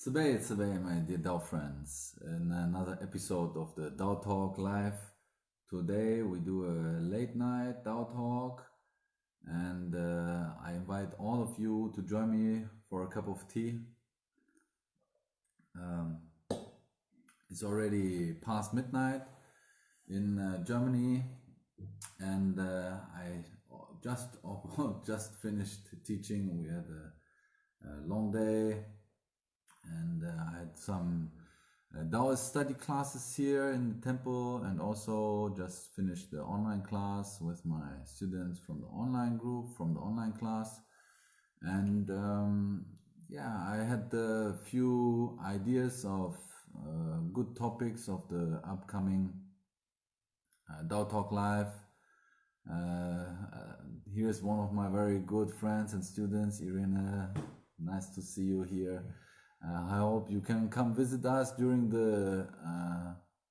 Today, my dear Dao friends, in another episode of the Dao Talk live. Today we do a late night Dao Talk, and I invite all of you to join me for a cup of tea. Um, it's already past midnight in Germany, and I just finished teaching. We had a long day, and I had some Daoist study classes here in the temple, and also just finished the online class with my students from the online group, from the online class. And I had a few ideas of good topics of the upcoming Dao Talk Live. Here's one of my very good friends and students, Irene. Nice to see you here. I hope you can come visit us during the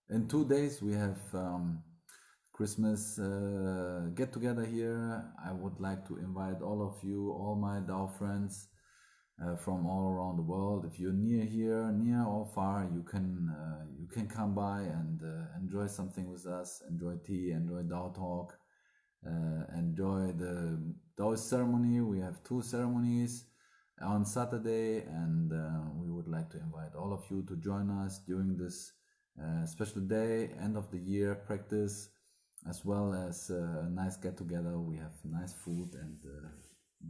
in 2 days we have Christmas get together here. I would like to invite all of you, all my Dao friends from all around the world. If you're near or far, you can come by and enjoy something with us, enjoy tea, enjoy Dao Talk, enjoy the Daoist ceremony. We have 2 ceremonies on Saturday, and we would like to invite all of you to join us during this special day, end of the year practice, as well as a nice get together. We have nice food and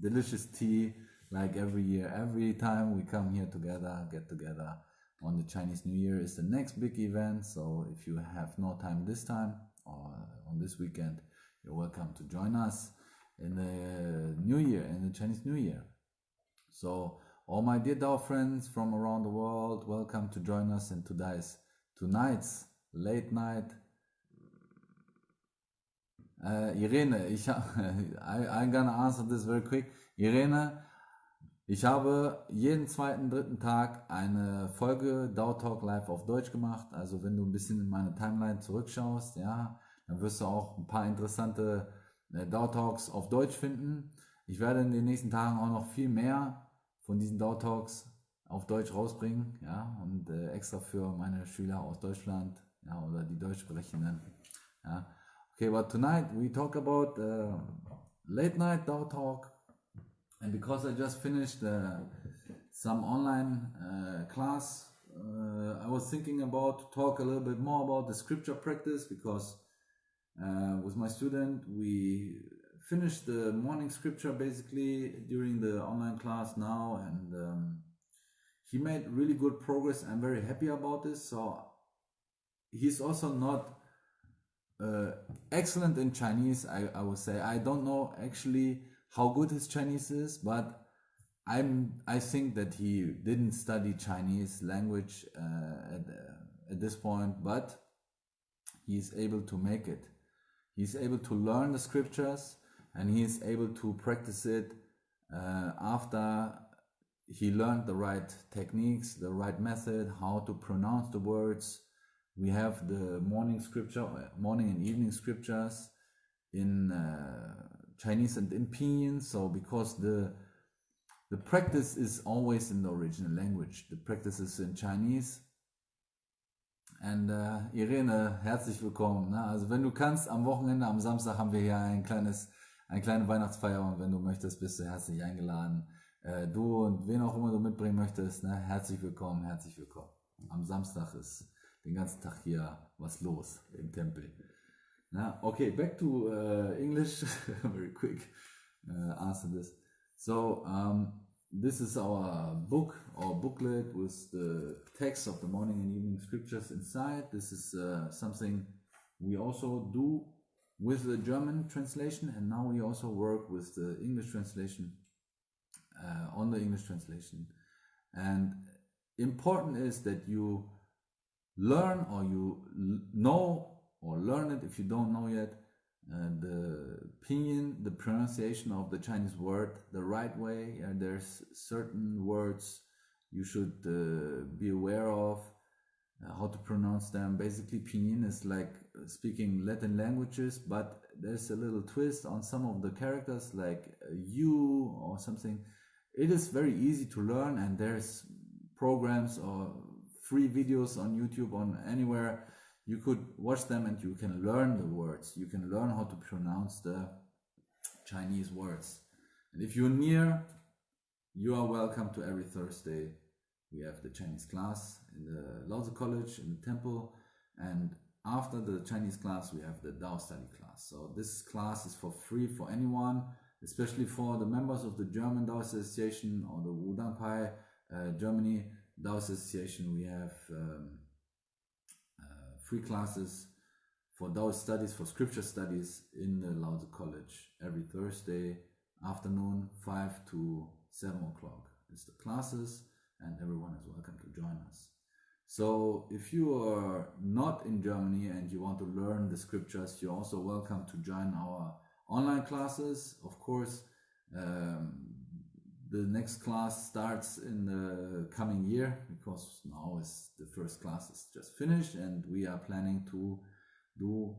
delicious tea, like every year. Every time we come here together, get together on the Chinese New Year is the next big event. So if you have no time this time or on this weekend, you're welcome to join us in the New Year, in the Chinese New Year. So all my dear Dao friends from around the world, welcome to join us in tonight's late night. Irene, I'm gonna answer this very quick. Irene, ich habe jeden zweiten, dritten Tag eine Folge Dao Talk live auf Deutsch gemacht. Also wenn du ein bisschen in meine Timeline zurückschaust, ja, dann wirst du auch ein paar interessante Dao Talks auf Deutsch finden. Ich werde in den nächsten Tagen auch noch viel mehr von diesen Dao Talks auf Deutsch rausbringen, ja, und extra für meine Schüler aus Deutschland, ja, oder die Deutschsprechenden, ja. Okay, but tonight we talk about late night Dao Talk, and because I just finished some online class, I was thinking about to talk a little bit more about the scripture practice, because with my student we finished the morning scripture basically during the online class now, and he made really good progress. I'm very happy about this. So he's also not excellent in Chinese, I would say. I don't know actually how good his Chinese is, but I think that he didn't study Chinese language at this point, but he's able to make it. He's able to learn the scriptures, and he is able to practice it after he learned the right techniques, the right method, how to pronounce the words. We have the morning and evening scriptures in Chinese and in Pinyin. So because the practice is always in the original language, the practice is in Chinese. And Irene, herzlich willkommen. Ne? Also wenn du kannst, am Wochenende, am Samstag haben wir hier eine kleine Weihnachtsfeier, und wenn du möchtest, bist du herzlich eingeladen. Du und wen auch immer du mitbringen möchtest, ne? Herzlich willkommen, herzlich willkommen. Am Samstag ist den ganzen Tag hier was los im Tempel. Na, okay, back to English. Very quick answer this. So this is our booklet with the text of the morning and evening scriptures inside. This is something we also do with the German translation, and now we also work with the English translation, on the English translation. And important is that you learn, or you know or learn it if you don't know yet, the pinyin, the pronunciation of the Chinese word the right way. There's certain words you should be aware of, how to pronounce them. Basically, pinyin is like speaking Latin languages, but there's a little twist on some of the characters, like you or something. It is very easy to learn, and there's programs or free videos on YouTube, on anywhere. You could watch them and you can learn the words. You can learn how to pronounce the Chinese words. And if you're near, you are welcome to every Thursday. We have the Chinese class in the Lao College, in the temple. And after the Chinese class, we have the Dao study class. So this class is for free for anyone, especially for the members of the German Daoist Association or the Wudang Germany Daoist Association. We have free classes for Daoist studies, for scripture studies in the Lao College every Thursday afternoon, 5 to 7 o'clock is the classes, and everyone is welcome to join us. So if you are not in Germany and you want to learn the scriptures, you're also welcome to join our online classes. Of course, the next class starts in the coming year, because now is the first class is just finished, and we are planning to do,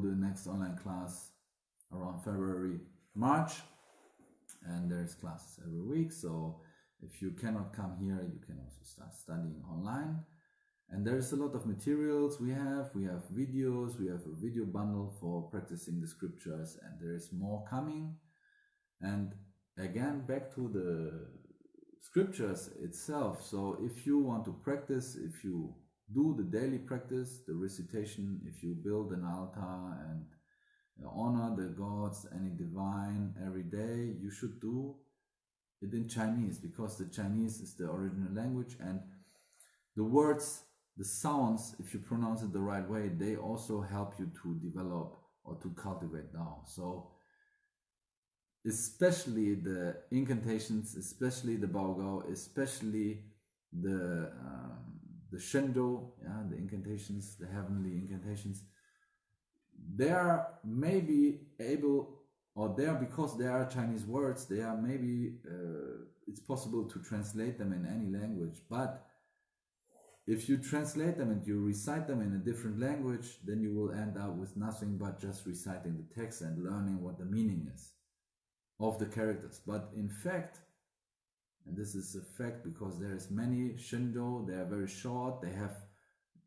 the next online class around February, March, and there's classes every week. So if you cannot come here, you can also start studying online. And there's a lot of materials we have videos, we have a video bundle for practicing the scriptures, and there's more coming. And again, back to the scriptures itself. So if you want to practice, if you do the daily practice, the recitation, if you build an altar and honor the gods, any divine every day, you should do it in Chinese, because the Chinese is the original language, and the words, the sounds, if you pronounce it the right way, they also help you to develop or to cultivate Dao. So especially the incantations, especially the Baogao, especially the Shendo, the incantations, the heavenly incantations, they are maybe able, or they are, because they are Chinese words, they are maybe, it's possible to translate them in any language. But if you translate them and you recite them in a different language, then you will end up with nothing but just reciting the text and learning what the meaning is of the characters. But in fact, and this is a fact because there is many Shendo, they are very short, they have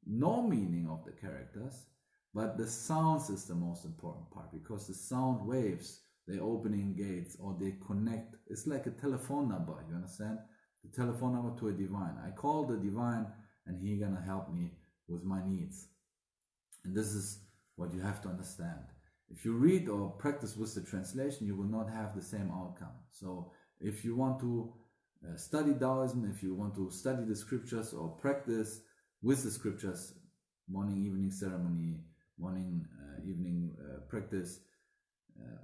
no meaning of the characters, but the sounds is the most important part, because the sound waves, they opening gates or they connect. It's like a telephone number, you understand? The telephone number to a divine. I call the divine and he gonna help me with my needs. And this is what you have to understand. If you read or practice with the translation, you will not have the same outcome. So if you want to study Taoism, if you want to study the scriptures or practice with the scriptures, morning, evening ceremony, morning, evening practice,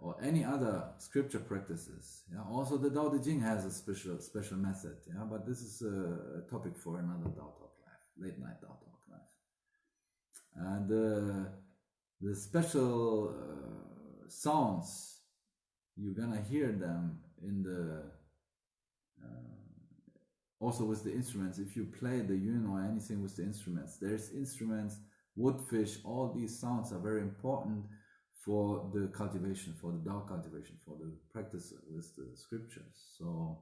or any other scripture practices. Also the Dao De Jing has a special method. But this is a topic for another Dao Talk Live, late night Dao Talk Live. And the special sounds, you're gonna hear them in the also with the instruments. If you play the yun or anything with the instruments, there's instruments, wood, fish, all these sounds are very important for the cultivation, for the Dao cultivation, for the practice with the scriptures. So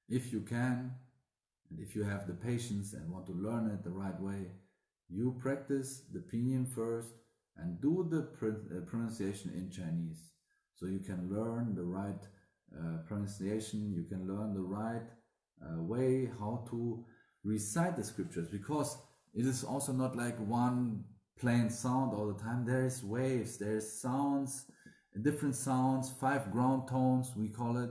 if you can, and if you have the patience and want to learn it the right way, you practice the pinyin first and do the pronunciation in Chinese. So you can learn the right pronunciation, you can learn the right way how to recite the scriptures, because it is also not like one plain sound all the time. There is waves, there is sounds, different sounds, 5 ground tones we call it,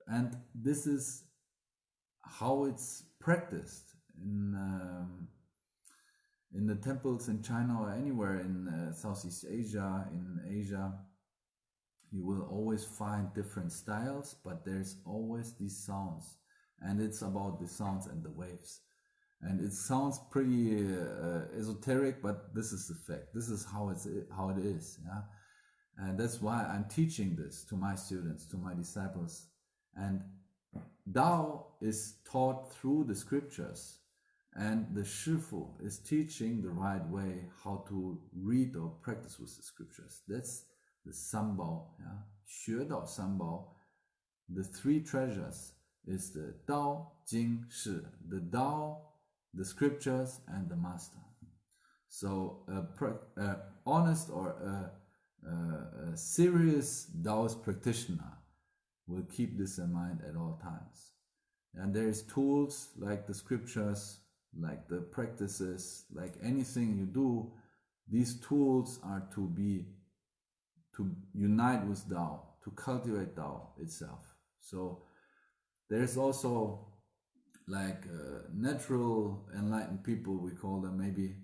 and this is how it's practiced in the temples in China or anywhere in Southeast Asia, in Asia. You will always find different styles, but there's always these sounds, and it's about the sounds and the waves. And it sounds pretty esoteric, but this is the fact. This is how it is. And that's why I'm teaching this to my students, to my disciples. And Dao is taught through the scriptures, and the Shifu is teaching the right way how to read or practice with the scriptures. That's the Sambao, 学到三宝 the three treasures is the Dao, Jing, Shi, the Dao, the scriptures, and the master. So a honest or a serious Daoist practitioner will keep this in mind at all times. And there's tools like the scriptures, like the practices, like anything you do. These tools are to unite with Dao, to cultivate Dao itself. So there's also like natural enlightened people, we call them, maybe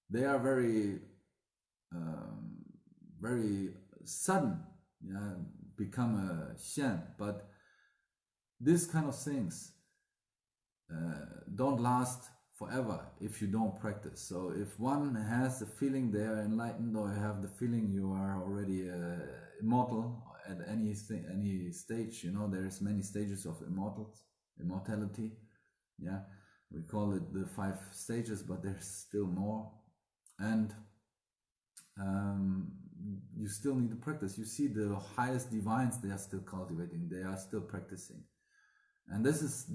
they are very very sudden, yeah, become a xian, but these kind of things don't last forever if you don't practice. So if one has the feeling they are enlightened, or have the feeling you are already immortal at any stage, you know, there's many stages of immortality. Yeah, we call it the 5 stages, but there's still more. And you still need to practice. You see the highest divines, they are still cultivating, they are still practicing. And this is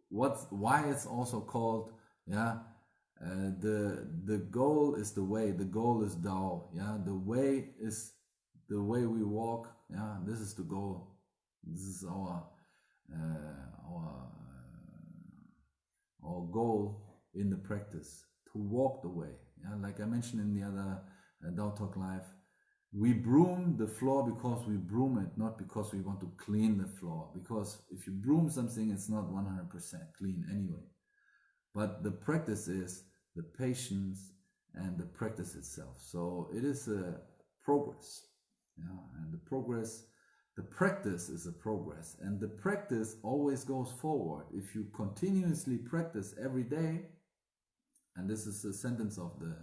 why it's also called, yeah, the goal is the way, the goal is Dao, yeah, the way is the way we walk, yeah, this is the goal, this is our goal in the practice, to walk the way, yeah, like I mentioned in the other Dao Talk Live, we broom the floor because we broom it, not because we want to clean the floor, because if you broom something, it's not 100% clean anyway. But the practice is the patience and the practice itself. So it is a progress, yeah, and the practice is a progress, and the practice always goes forward. If you continuously practice every day, and this is the sentence of the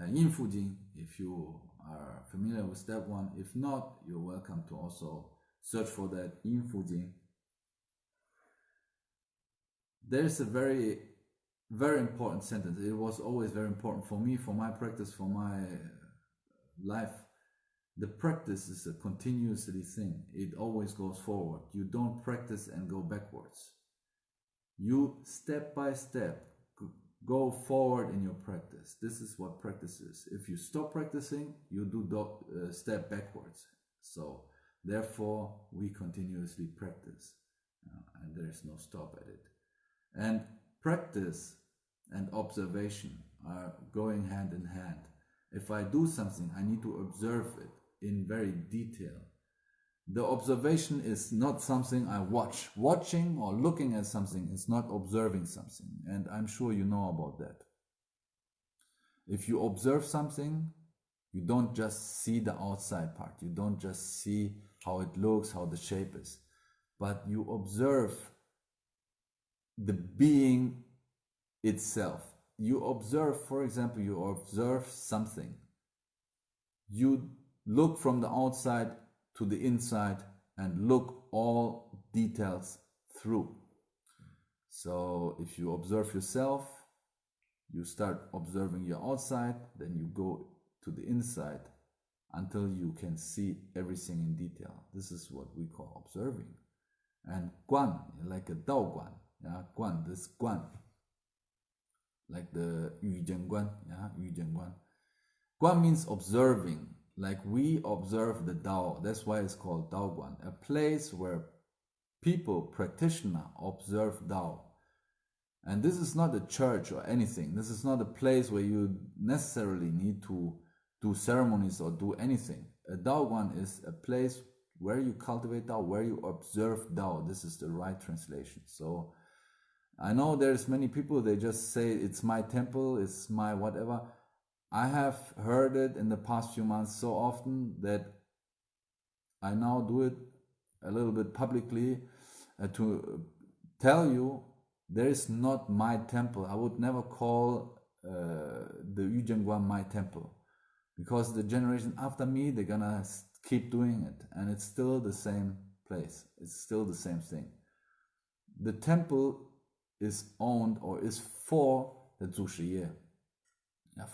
Yin Fu Jing, if you are familiar with that one. If not, you're welcome to also search for that Yin Fu Jing. There's a very, very important sentence. It was always very important for me, for my practice, for my life. The practice is a continuously thing. It always goes forward. You don't practice and go backwards. You step by step go forward in your practice. This is what practice is. If you stop practicing, you do step backwards. So therefore we continuously practice, and there is no stop at it. And practice and observation are going hand in hand. If I do something, I need to observe it in very detail. The observation is not something I watch. Watching or looking at something is not observing something. And I'm sure you know about that. If you observe something, you don't just see the outside part. You don't just see how it looks, how the shape is. But you observe the being itself. You observe, for example, you observe something. You look from the outside to the inside and look all details through. So if you observe yourself, you start observing your outside, then you go to the inside until you can see everything in detail. This is what we call observing. And guan, like a Dao guan, yeah, guan, this guan, like the Yu Jian guan, yeah, Yu Jian guan. Guan means observing. Like we observe the Dao. That's why it's called Dao Guan, a place where people, practitioner, observe Dao. And this is not a church or anything. This is not a place where you necessarily need to do ceremonies or do anything. A Dao Guan is a place where you cultivate Dao, where you observe Dao. This is the right translation. So I know there's many people, they just say it's my temple, it's my whatever. I have heard it in the past few months so often that I now do it a little bit publicly to tell you there is not my temple. I would never call the Yujian Guan my temple, because the generation after me, they're gonna keep doing it, and it's still the same place. It's still the same thing. The temple is owned or is for the Zhu Shiye.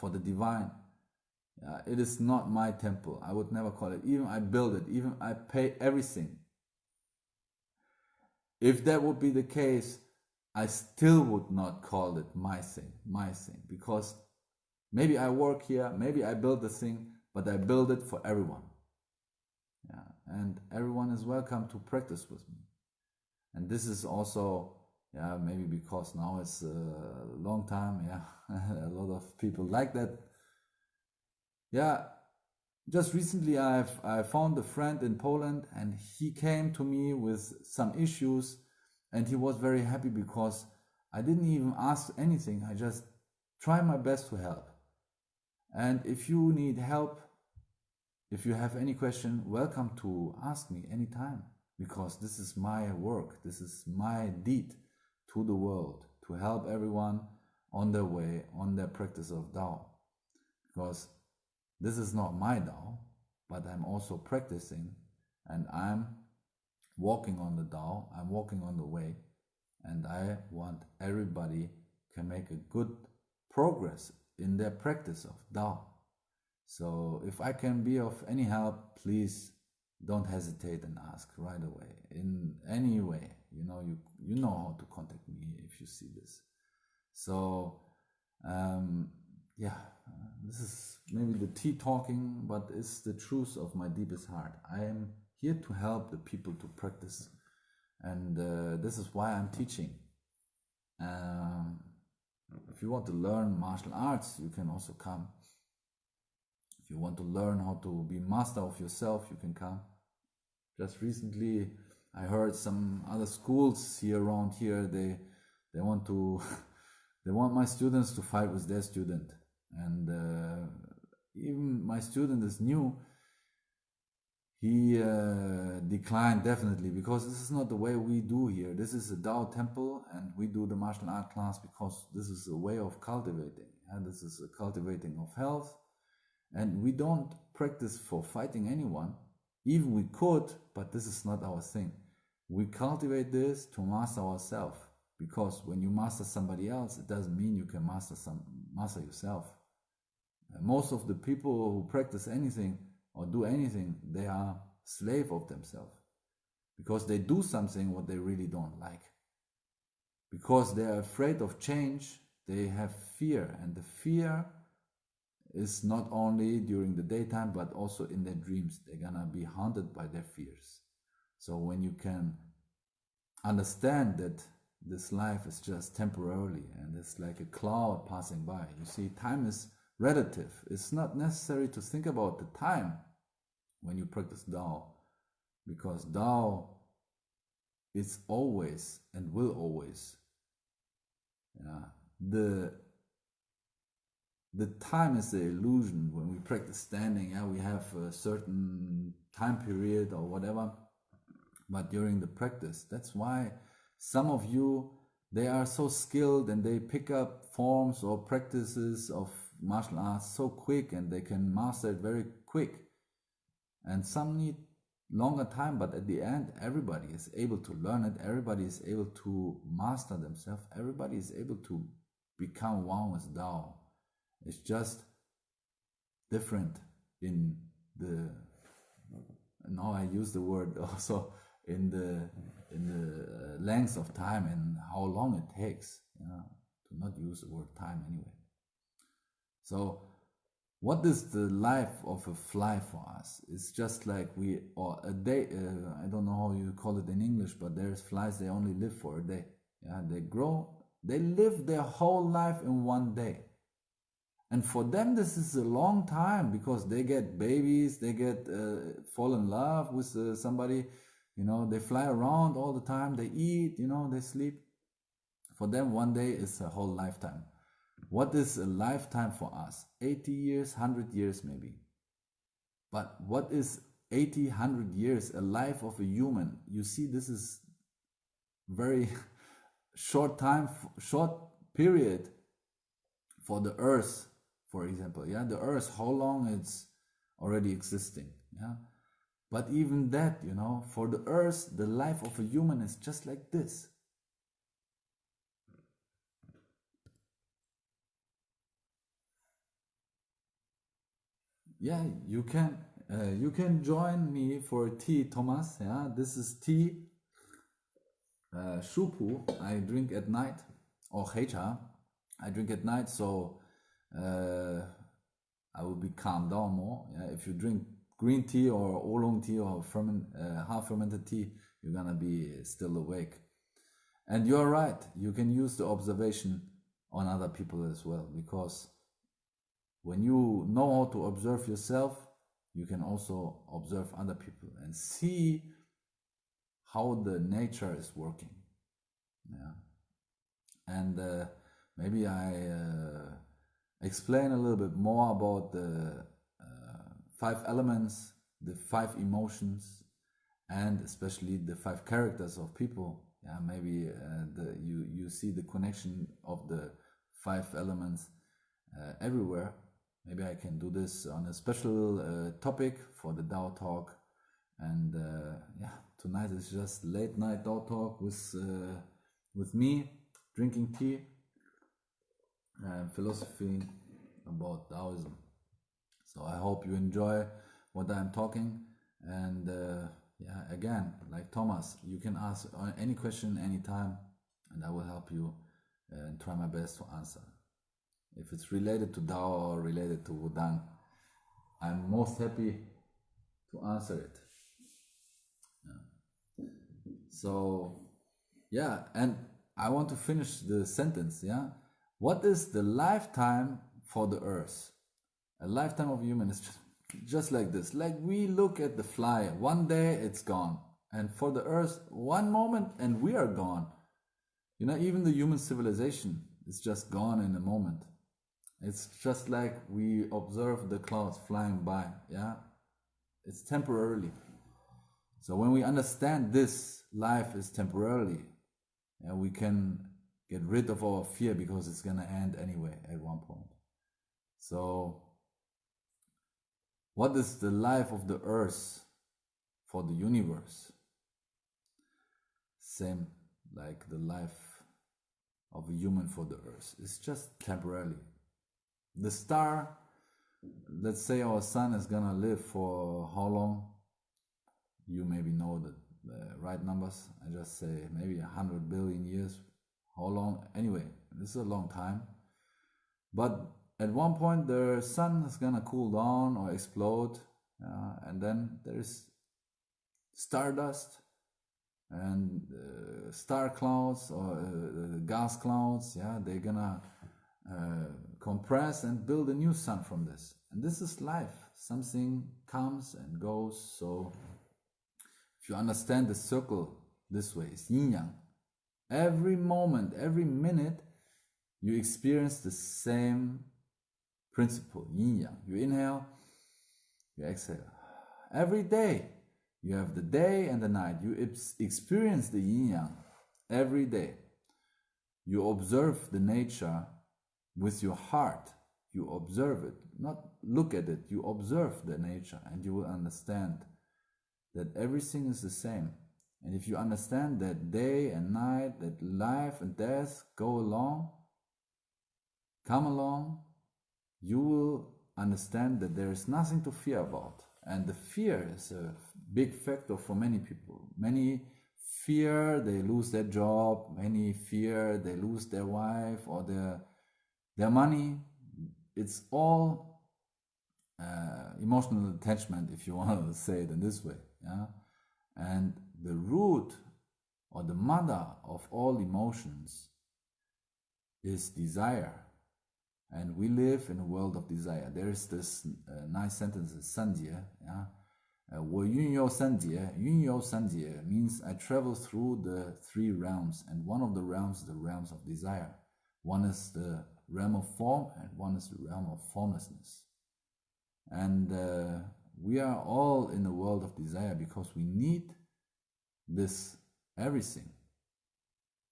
For the divine. It is not my temple. I would never call it. Even I build it. Even I pay everything. If that would be the case, I still would not call it my thing, because maybe I work here, maybe I build the thing, but I build it for everyone. Yeah, and everyone is welcome to practice with me. And this is also, yeah, maybe because now it's a long time, yeah, a lot of people like that. Yeah, just recently I found a friend in Poland, and he came to me with some issues, and he was very happy because I didn't even ask anything. I just try my best to help. And if you need help, if you have any question, welcome to ask me anytime, because this is my work, this is my deed to the world, to help everyone on their way, on their practice of Dao. Because this is not my Dao, but I'm also practicing, and I'm walking on the Dao, I'm walking on the way, and I want everybody can make a good progress in their practice of Dao. So if I can be of any help, please don't hesitate and ask right away. In any way, you know how to contact me if you see this. So this is maybe the tea talking, but it's the truth of my deepest heart. I am here to help the people to practice, and this is why I'm teaching. If you want to learn martial arts, you can also come. If you want to learn how to be master of yourself, you can come. Just recently, I heard some other schools here around here, they want to they want my students to fight with their student, and even my student is new. He declined definitely, because this is not the way we do here. This is a Dao temple, and we do the martial art class because this is a way of cultivating, and this is a cultivating of health. And we don't practice for fighting anyone. Even we could, but this is not our thing. We cultivate this to master ourselves, because when you master somebody else, it doesn't mean you can master yourself. Most of the people who practice anything or do anything, they are slave of themselves, because they do something what they really don't like. Because they are afraid of change, they have fear, and the fear is not only during the daytime, but also in their dreams. They're gonna be haunted by their fears. So when you can understand that this life is just temporarily, and it's like a cloud passing by. You see, time is relative. It's not necessary to think about the time when you practice Dao, because Dao is always and will always. The time is the illusion. When we practice standing, we have a certain time period or whatever, but during the practice, that's why some of you, they are so skilled and they pick up forms or practices of martial arts so quick, and they can master it very quick. And some need longer time, but at the end, everybody is able to learn it. Everybody is able to master themselves. Everybody is able to become one with Dao. It's just different in the, now I use the word also, in the length of time and how long it takes, to not use the word time anyway. So what is the life of a fly for us? It's just like or a day, I don't know how you call it in English, but there's flies, they only live for a day. They grow, they live their whole life in one day. And for them, this is a long time, because they get babies, they get fall in love with somebody, they fly around all the time, they eat, they sleep. For them, one day is a whole lifetime. What is a lifetime for us? 80 years, 100 years maybe. But what is 80, 100 years, a life of a human? You see, this is very short time, short period for the earth, for example. The earth, how long it's already existing. But even that, for the earth, the life of a human is just like this. You can join me for tea, Thomas. This is tea. Shupu I drink at night, or Hecha I drink at night, so I will be calmed down more. Yeah? If you drink green tea or oolong tea or half fermented tea, you're gonna be still awake. And you're right, you can use the observation on other people as well, because when you know how to observe yourself, you can also observe other people and see how the nature is working. Yeah. And maybe I explain a little bit more about the 5 elements, the 5 emotions, and especially the 5 characters of people. Yeah, maybe you see the connection of the 5 elements everywhere. Maybe I can do this on a special topic for the Dao Talk. And yeah, tonight is just late night Dao Talk with me, drinking tea, and philosophy about Taoism. So I hope you enjoy what I'm talking. And yeah, again, like Thomas, you can ask any question anytime, and I will help you and try my best to answer. If it's related to Dao or related to Wudang, I'm most happy to answer it. Yeah. So, yeah, and I want to finish the sentence, yeah? What is the lifetime for the earth? A lifetime of human is just like this. Like we look at the fly, one day it's gone. And for the earth, one moment and we are gone. You know, even the human civilization is just gone in a moment. It's just like we observe the clouds flying by, yeah? It's temporarily. So when we understand this life is temporarily, yeah, we can get rid of our fear, because it's gonna end anyway at one point. So what is the life of the earth for the universe? Same like the life of a human for the earth. It's just temporarily. The star, let's say our sun is gonna live for how long? You maybe know the right numbers. I just say maybe 100 billion years. How long? Anyway, this is a long time. But at one point the sun is gonna cool down or explode, and then there's stardust and star clouds or gas clouds. Yeah, they're gonna compress and build a new sun from this. And this is life. Something comes and goes. So if you understand the circle this way, it's yin yang. Every moment, every minute, you experience the same principle, yin yang. You inhale, you exhale. Every day, you have the day and the night. You experience the yin yang every day. You observe the nature with your heart. You observe it, not look at it. You observe the nature, and you will understand that everything is the same. And if you understand that day and night, that life and death come along, you will understand that there is nothing to fear about. And the fear is a big factor for many people. Many fear they lose their job, many fear they lose their wife or their money. It's all emotional attachment, if you want to say it in this way. Yeah? And the root or the mother of all emotions is desire. And we live in a world of desire. There is this nice sentence, 三劫, yeah? 我运游三劫, 运游三劫 means I travel through the 3 realms, and one of the realms is the realms of desire. One is the realm of form, and one is the realm of formlessness. And we are all in a world of desire because we need this everything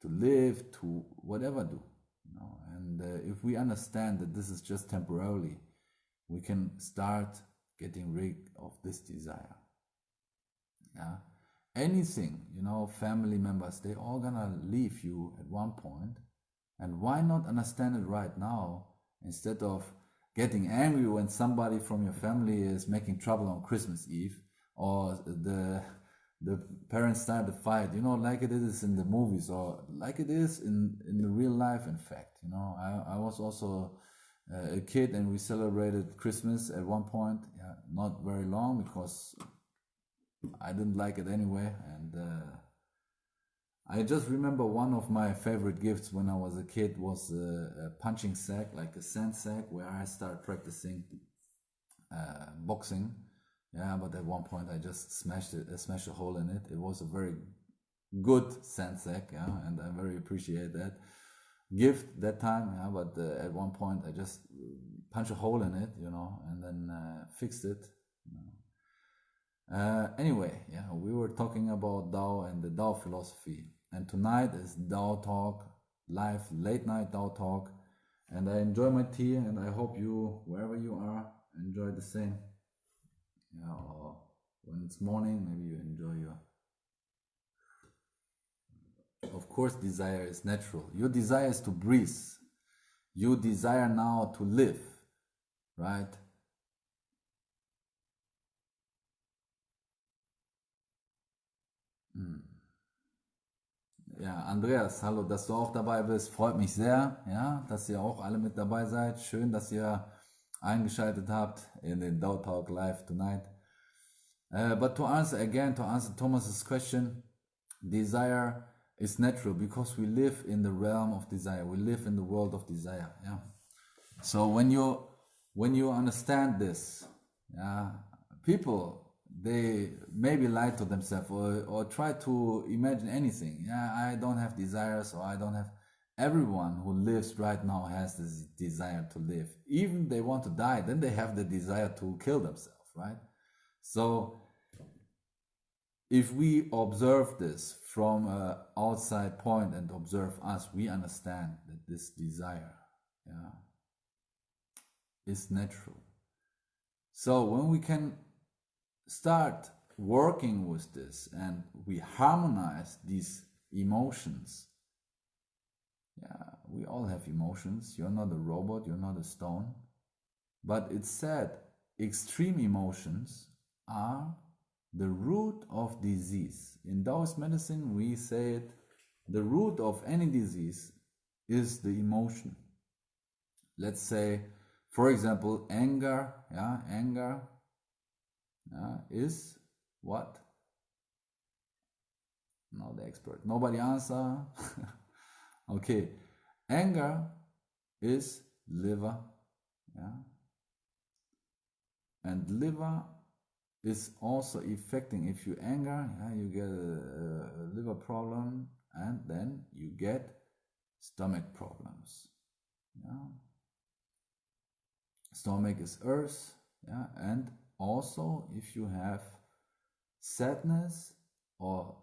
to live, to whatever do. You know? And if we understand that this is just temporarily, we can start getting rid of this desire. Yeah, anything, you know, family members, they all gonna leave you at one point. And why not understand it right now instead of getting angry when somebody from your family is making trouble on Christmas Eve, or the the parents start to fight, you know, like it is in the movies or like it is in the real life. In fact, you know, I was also a kid and we celebrated Christmas at one point. Yeah, not very long because I didn't like it anyway. And I just remember one of my favorite gifts when I was a kid was a punching sack, like a sand sack, where I started practicing boxing. Yeah, but at one point I just smashed a hole in it. It was a very good sand sack, yeah, and I very appreciate that gift that time. Yeah, but at one point I just punched a hole in it, you know, and then fixed it. You know. Anyway, yeah, we were talking about Dao and the Dao philosophy, and tonight is Dao Talk, live late night Dao Talk, and I enjoy my tea, and I hope you, wherever you are, enjoy the same. Yeah, or when it's morning, maybe you enjoy your. Of course, desire is natural. Your desire is to breathe. You desire now to live, right? Ja, Andreas, hallo, dass du auch dabei bist, freut mich sehr, ja, dass ihr auch alle mit dabei seid. Schön, dass ihr eingeschaltet habt in den Dao Talk live tonight. But to answer Thomas's question, desire is natural because we live in the realm of desire. We live in the world of desire. Yeah. So when you understand this, yeah, people, they maybe lie to themselves or try to imagine anything. Yeah, I don't have desires, or I don't have. Everyone who lives right now has this desire to live. Even they want to die, then they have the desire to kill themselves, right? So if we observe this from an outside point and observe us, we understand that this desire, yeah, is natural. So when we can start working with this and we harmonize these emotions, yeah, we all have emotions. You're not a robot, you're not a stone. But it's said extreme emotions are the root of disease. In Daoist medicine, we say it, the root of any disease is the emotion. Let's say, for example, anger, yeah, anger is what? No, the expert. Nobody answer. Okay, anger is liver, yeah, and liver is also affecting. If you anger, yeah, you get a liver problem, and then you get stomach problems. Yeah, stomach is earth, yeah, and also if you have sadness or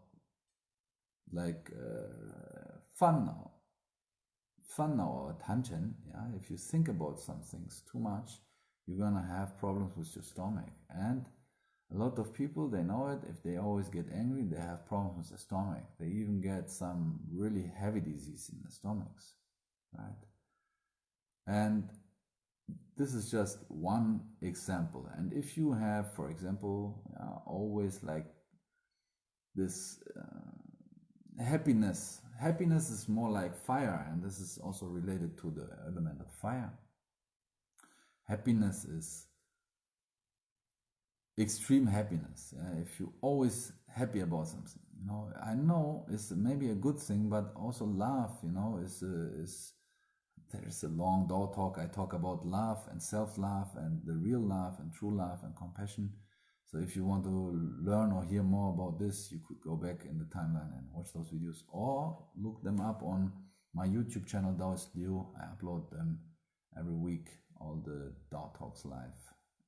like fun or attention, yeah, if you think about some things too much, you're gonna have problems with your stomach. And a lot of people, they know it. If they always get angry, they have problems with the stomach. They even get some really heavy disease in the stomachs, right? And this is just one example. And if you have, for example, always like this happiness is more like fire, and this is also related to the element of fire. Happiness is extreme happiness. If you're always happy about something, you know, I know it's maybe a good thing, but also love, you know, is there's a long Dao talk. I talk about love and self-love and the real love and true love and compassion. So if you want to learn or hear more about this, you could go back in the timeline and watch those videos, or look them up on my YouTube channel, Daoist Liu. I upload them every week, all the Dao Talks live.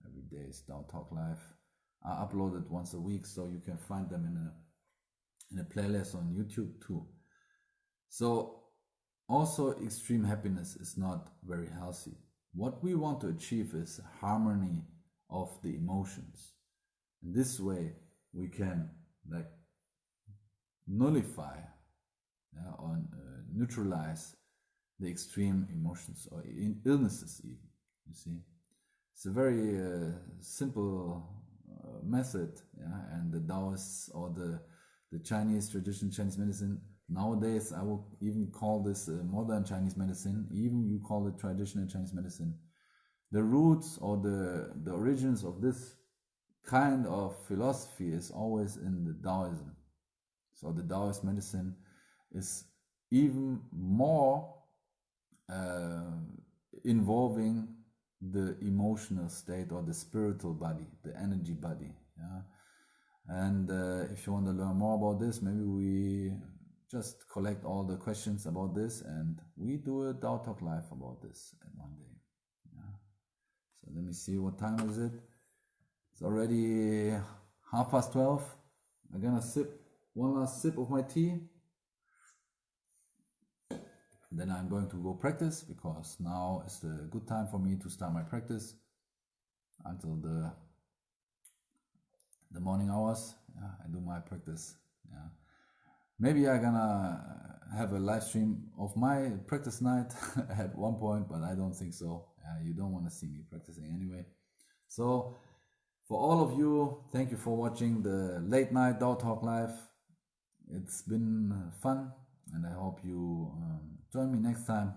Every day is Dao Talk live. I upload it once a week, so you can find them in a playlist on YouTube too. So also extreme happiness is not very healthy. What we want to achieve is harmony of the emotions. And this way we can like nullify or neutralize the extreme emotions or illnesses even, you see. It's a very simple method, yeah, and the Daoists or the Chinese traditional Chinese medicine. Nowadays, I will even call this modern Chinese medicine. Even you call it traditional Chinese medicine. The roots or the origins of this kind of philosophy is always in the Taoism. So the Daoist medicine is even more involving the emotional state or the spiritual body, the energy body. Yeah, and if you want to learn more about this, maybe we just collect all the questions about this and we do a Dao Talk live about this one day. Yeah. So let me see, what time is it? It's already 12:30. I'm gonna sip one last sip of my tea. Then I'm going to go practice, because now is the good time for me to start my practice until the morning hours. Yeah, I do my practice. Yeah, maybe I'm gonna have a live stream of my practice night at one point, but I don't think so. You don't want to see me practicing anyway. So for all of you, thank you for watching the late night Dao Talk live. It's been fun, and I hope you join me next time.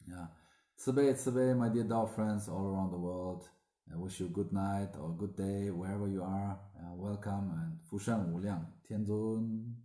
Yeah, Tsubei, my dear Dao friends all around the world. I wish you a good night or good day wherever you are. Welcome, and Fu Shan Wu Liang, Tian Zun.